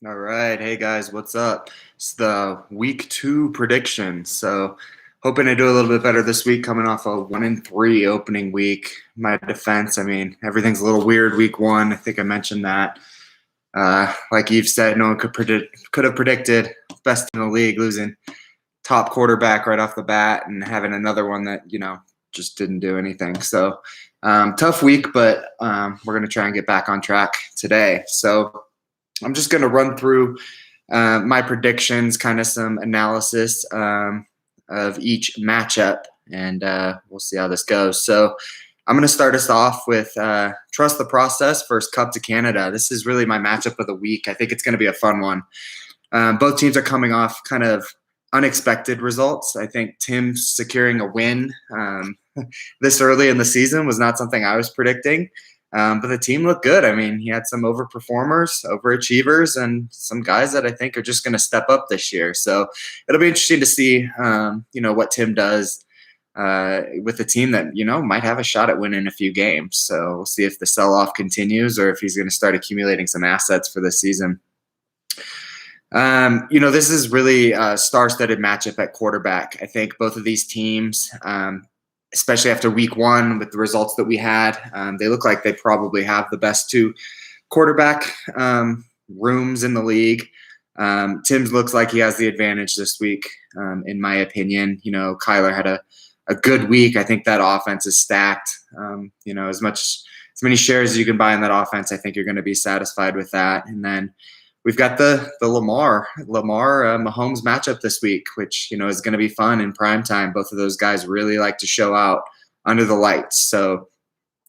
All right. Hey guys, what's up? It's the week two predictions. So hoping to do a little bit better this week coming off a 1-3 opening week. My defense, I mean, everything's a little weird week one. I think I mentioned that. Like you've said, no one could have predicted best in the league losing top quarterback right off the bat and having another one that, just didn't do anything. So tough week, but we're gonna try and get back on track today. So I'm just going to run through my predictions, kind of some analysis of each matchup, and we'll see how this goes. So I'm going to start us off with Trust the Process versus Cup to Canada. This is really my matchup of the week. I think it's going to be a fun one. Both teams are coming off kind of unexpected results. I think Tim securing a win this early in the season was not something I was predicting. But the team looked good. I mean, he had some overperformers, overachievers, and some guys that I think are just going to step up this year. So it'll be interesting to see, what Tim does with a team that, might have a shot at winning a few games. So we'll see if the sell-off continues or if he's going to start accumulating some assets for this season. This is really a star-studded matchup at quarterback. I think both of these teams, especially after week one with the results that we had, they look like they probably have the best two quarterback rooms in the league. Tim's looks like he has the advantage this week, in my opinion. Kyler had a good week. I think that offense is stacked. As many shares as you can buy in that offense, I think you're going to be satisfied with that. And then we've got the Lamar Mahomes matchup this week, which is going to be fun in prime time. Both of those guys really like to show out under the lights, so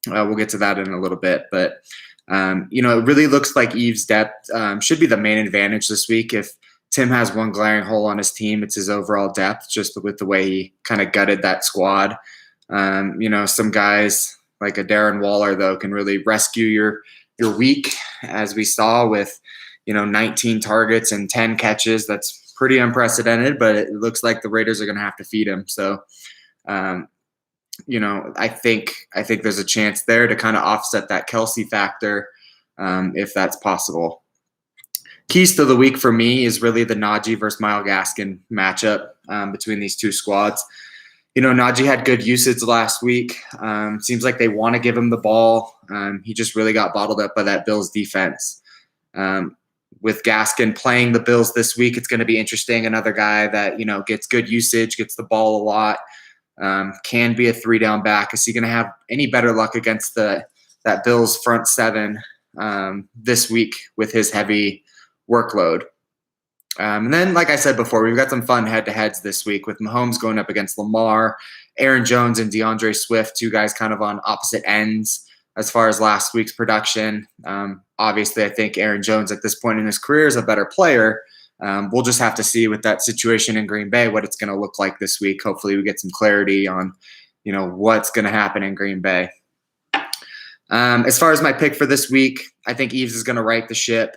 we'll get to that in a little bit. But it really looks like Eve's depth should be the main advantage this week. If Tim has one glaring hole on his team, it's his overall depth, just with the way he kind of gutted that squad. Some guys like a Darren Waller though can really rescue your week, as we saw with 19 targets and 10 catches. That's pretty unprecedented, but it looks like the Raiders are going to have to feed him. So, I think there's a chance there to kind of offset that Kelsey factor, if that's possible. Keys to the week for me is really the Najee versus Myles Gaskin matchup between these two squads. Najee had good usage last week. Seems like they want to give him the ball. He just really got bottled up by that Bills defense. With Gaskin playing the Bills this week, it's going to be interesting. Another guy that, gets good usage, gets the ball a lot, can be a 3-down back. Is he going to have any better luck against that Bills front seven this week with his heavy workload? And then, like I said before, we've got some fun head-to-heads this week with Mahomes going up against Lamar, Aaron Jones and DeAndre Swift, two guys kind of on opposite ends as far as last week's production. Obviously, I think Aaron Jones at this point in his career is a better player. We'll just have to see with that situation in Green Bay what it's going to look like this week. Hopefully we get some clarity on, what's going to happen in Green Bay. As far as my pick for this week, I think Eves is going to right the ship.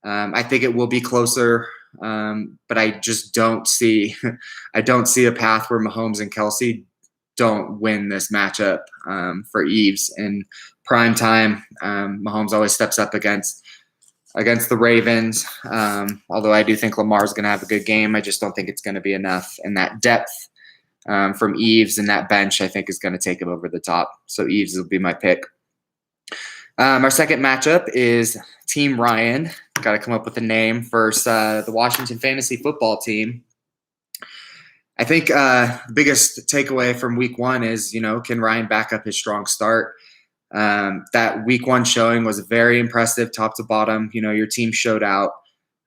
I think it will be closer, but I just don't see a path where Mahomes and Kelsey don't win this matchup for Eves in prime time. Mahomes always steps up against the Ravens. Although I do think Lamar is going to have a good game, I just don't think it's going to be enough. And that depth from Eves and that bench, I think, is going to take him over the top. So Eves will be my pick. Our second matchup is Team Ryan. Got to come up with a name versus the Washington Fantasy Football Team. I think the biggest takeaway from week one is, can Ryan back up his strong start? That week one showing was very impressive, top to bottom. Your team showed out.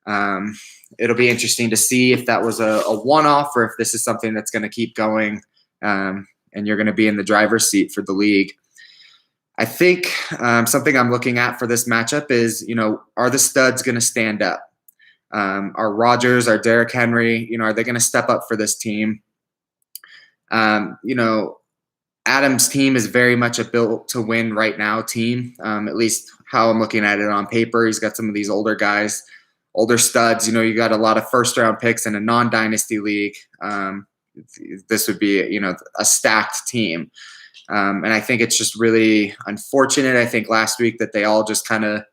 It'll be interesting to see if that was a one-off or if this is something that's going to keep going, and you're going to be in the driver's seat for the league. I think something I'm looking at for this matchup is, are the studs going to stand up? Are Rodgers, are Derrick Henry, are they going to step up for this team? Adam's team is very much a built to win right now team, at least how I'm looking at it on paper. He's got some of these older guys, older studs. You got a lot of first-round picks in a non-dynasty league. This would be, a stacked team. And I think it's just really unfortunate, I think, last week that they all just kind of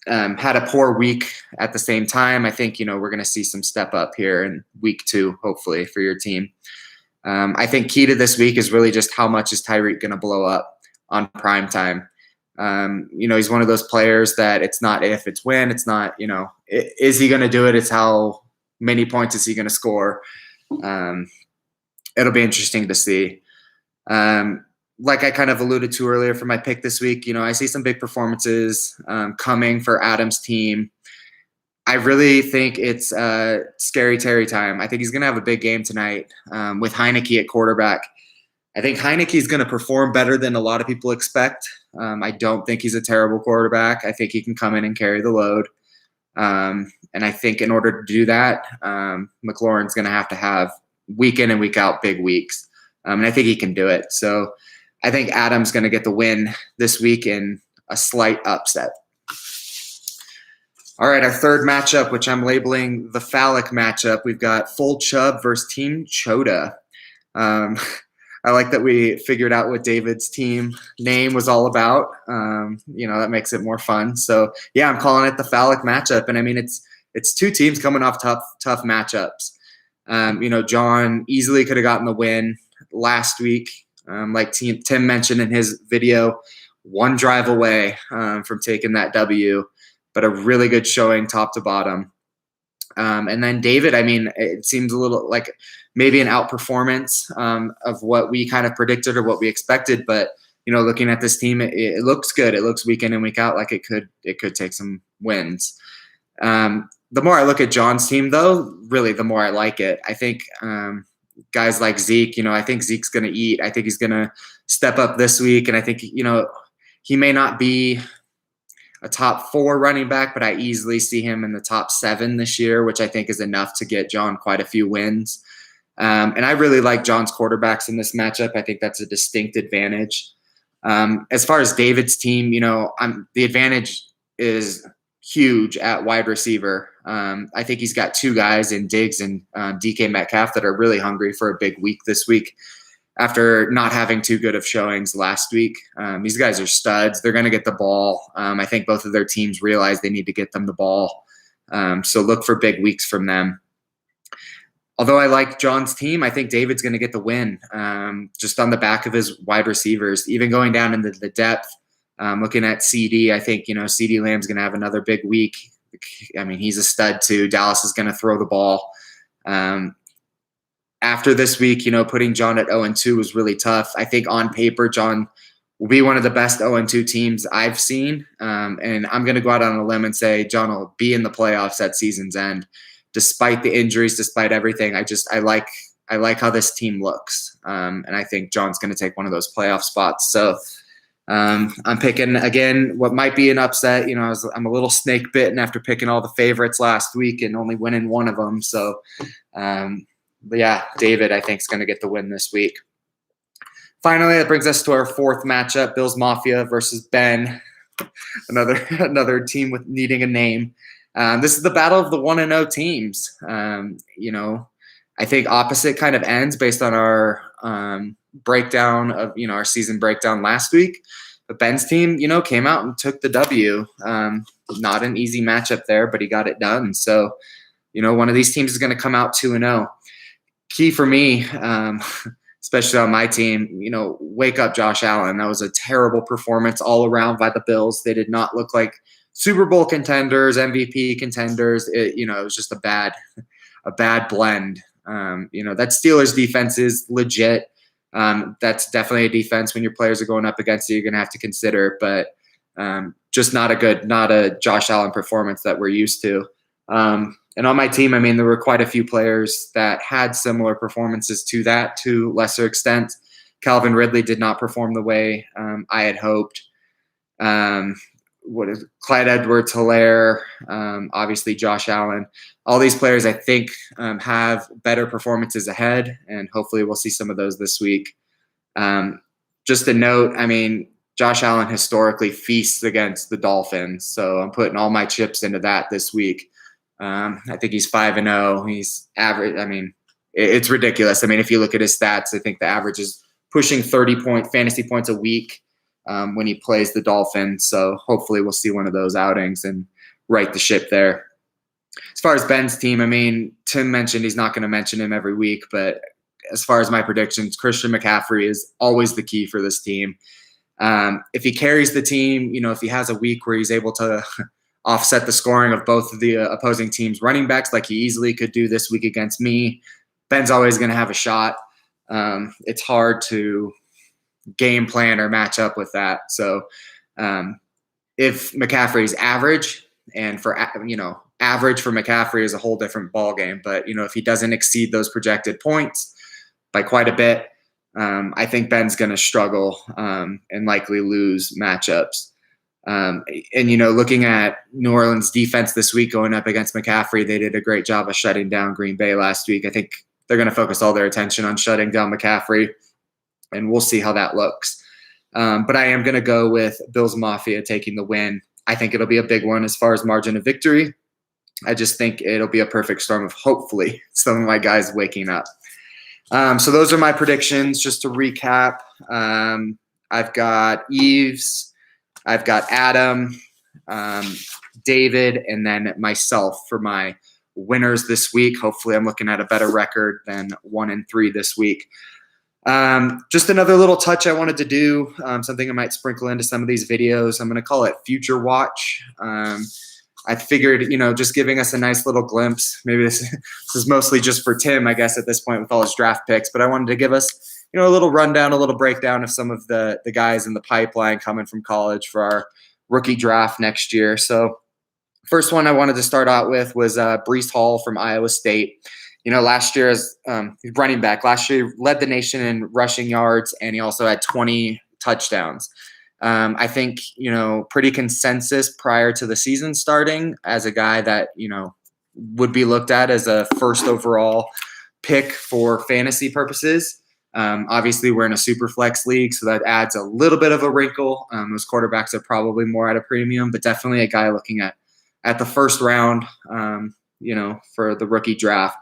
had a poor week at the same time. I think, we're going to see some step up here in week 2, hopefully, for your team. I think key to this week is really just how much is Tyreek going to blow up on prime time. He's one of those players that it's not if, it's when. It's not, is he going to do it? It's how many points is he going to score? It'll be interesting to see. Like I kind of alluded to earlier for my pick this week, I see some big performances coming for Adam's team. I really think it's Scary Terry time. I think he's going to have a big game tonight with Heineke at quarterback. I think Heineke is going to perform better than a lot of people expect. I don't think he's a terrible quarterback. I think he can come in and carry the load. And I think in order to do that, McLaurin's going to have week in and week out big weeks. And I think he can do it. So I think Adam's going to get the win this week in a slight upset. All right, our third matchup, which I'm labeling the phallic matchup, we've got Full Chubb versus Team Chota. I like that we figured out what David's team name was all about. That makes it more fun. So, yeah, I'm calling it the phallic matchup. And, I mean, it's two teams coming off tough matchups. John easily could have gotten the win last week. Like Tim mentioned in his video, one drive away from taking that W, but a really good showing top to bottom. And then David, I mean, it seems a little like maybe an outperformance of what we kind of predicted or what we expected. But, looking at this team, it looks good. It looks week in and week out like it could take some wins. The more I look at John's team, though, really the more I like it. I think guys like Zeke, I think Zeke's going to eat. I think he's going to step up this week. And I think, he may not be a top 4 running back, but I easily see him in the top 7 this year, which I think is enough to get John quite a few wins. And I really like John's quarterbacks in this matchup. I think that's a distinct advantage. As far as David's team, the advantage is huge at wide receiver. I think he's got 2 guys in Diggs and DK Metcalf that are really hungry for a big week this week after not having too good of showings last week. These guys are studs. They're going to get the ball. I think both of their teams realize they need to get them the ball. So look for big weeks from them. Although I like John's team, I think David's going to get the win just on the back of his wide receivers, even going down into the depth. Looking at CD, I think, CD Lamb's going to have another big week. I mean, he's a stud too. Dallas is going to throw the ball. After this week, putting John at 0-2 was really tough. I think on paper, John will be one of the best 0-2 teams I've seen. And I'm going to go out on a limb and say John will be in the playoffs at season's end. Despite the injuries, despite everything, I like how this team looks. And I think John's going to take one of those playoff spots. So I'm picking, again, what might be an upset. I'm a little snake bitten after picking all the favorites last week and only winning one of them. So, but yeah, David, I think, is going to get the win this week. Finally, that brings us to our fourth matchup, Bills Mafia versus Ben, another team with needing a name. This is the battle of the 1-0 teams. I think opposite kind of ends based on our breakdown of, our season breakdown last week. But Ben's team, came out and took the W. Not an easy matchup there, but he got it done. So, one of these teams is going to come out 2-0. Key for me, especially on my team, wake up Josh Allen. That was a terrible performance all around by the Bills. They did not look like Super Bowl contenders, MVP contenders. It was just a bad blend. That Steelers defense is legit. That's definitely a defense when your players are going up against you, you're going to have to consider, but just not a Josh Allen performance that we're used to. And on my team, there were quite a few players that had similar performances to that to lesser extent. Calvin Ridley did not perform the way I had hoped. Clyde Edwards-Helaire, obviously Josh Allen. All these players, I think, have better performances ahead, and hopefully we'll see some of those this week. Just a note, Josh Allen historically feasts against the Dolphins, so I'm putting all my chips into that this week. I think he's 5-0. He's average. It's ridiculous. If you look at his stats, I think the average is pushing 30 fantasy points a week when he plays the Dolphins. So hopefully we'll see one of those outings. And right the ship there. As far as Ben's team, I mean, Tim mentioned he's not going to mention him every week, but as far as my predictions, Christian McCaffrey is always the key for this team. If he carries the team, if he has a week where he's able to offset the scoring of both of the opposing teams' running backs like he easily could do this week against me, Ben's always going to have a shot. It's hard to game plan or match up with that. So if McCaffrey's average, and for average for McCaffrey is a whole different ballgame, but if he doesn't exceed those projected points by quite a bit, I think Ben's going to struggle and likely lose matchups. And looking at New Orleans' defense this week going up against McCaffrey, they did a great job of shutting down Green Bay last week. I think they're going to focus all their attention on shutting down McCaffrey, and we'll see how that looks. But I am going to go with Bills Mafia taking the win. I think it'll be a big one as far as margin of victory. I just think it'll be a perfect storm of hopefully some of my guys waking up. So those are my predictions. Just to recap, I've got Eves, I've got Adam, David, and then myself for my winners this week. Hopefully I'm looking at a better record than 1-3 this week. Just another little touch I wanted to do, something I might sprinkle into some of these videos. I'm going to call it Future Watch. I figured, just giving us a nice little glimpse. Maybe this is mostly just for Tim, I guess, at this point with all his draft picks. But I wanted to give us, a little rundown, a little breakdown of some of the guys in the pipeline coming from college for our rookie draft next year. So first one I wanted to start out with was Breece Hall from Iowa State. Last year as running back, last year he led the nation in rushing yards, and he also had 20 touchdowns. I think, pretty consensus prior to the season starting as a guy that, would be looked at as a first overall pick for fantasy purposes. Obviously, we're in a super flex league, so that adds a little bit of a wrinkle. Those quarterbacks are probably more at a premium, but definitely a guy looking at the first round, for the rookie draft.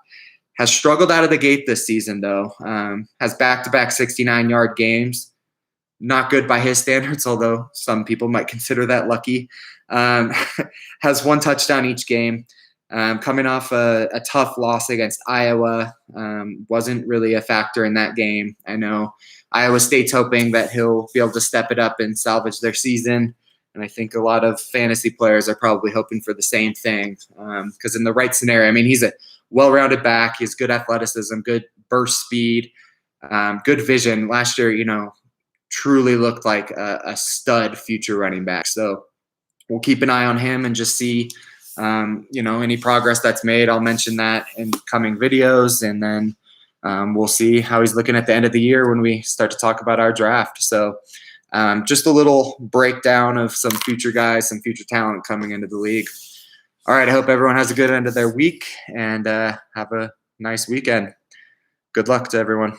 Has struggled out of the gate this season, though. Has back-to-back 69-yard games. Not good by his standards, although some people might consider that lucky. Has one touchdown each game. Coming off a tough loss against Iowa. Wasn't really a factor in that game. I know Iowa State's hoping that he'll be able to step it up and salvage their season. And I think a lot of fantasy players are probably hoping for the same thing. Because in the right scenario, he's a well-rounded back. He has good athleticism, good burst speed, good vision. Last year, truly looked like a stud future running back. So we'll keep an eye on him and just see, any progress that's made. I'll mention that in coming videos, and then we'll see how he's looking at the end of the year when we start to talk about our draft. So just a little breakdown of some future guys, some future talent coming into the league. All right, I hope everyone has a good end of their week and have a nice weekend. Good luck to everyone.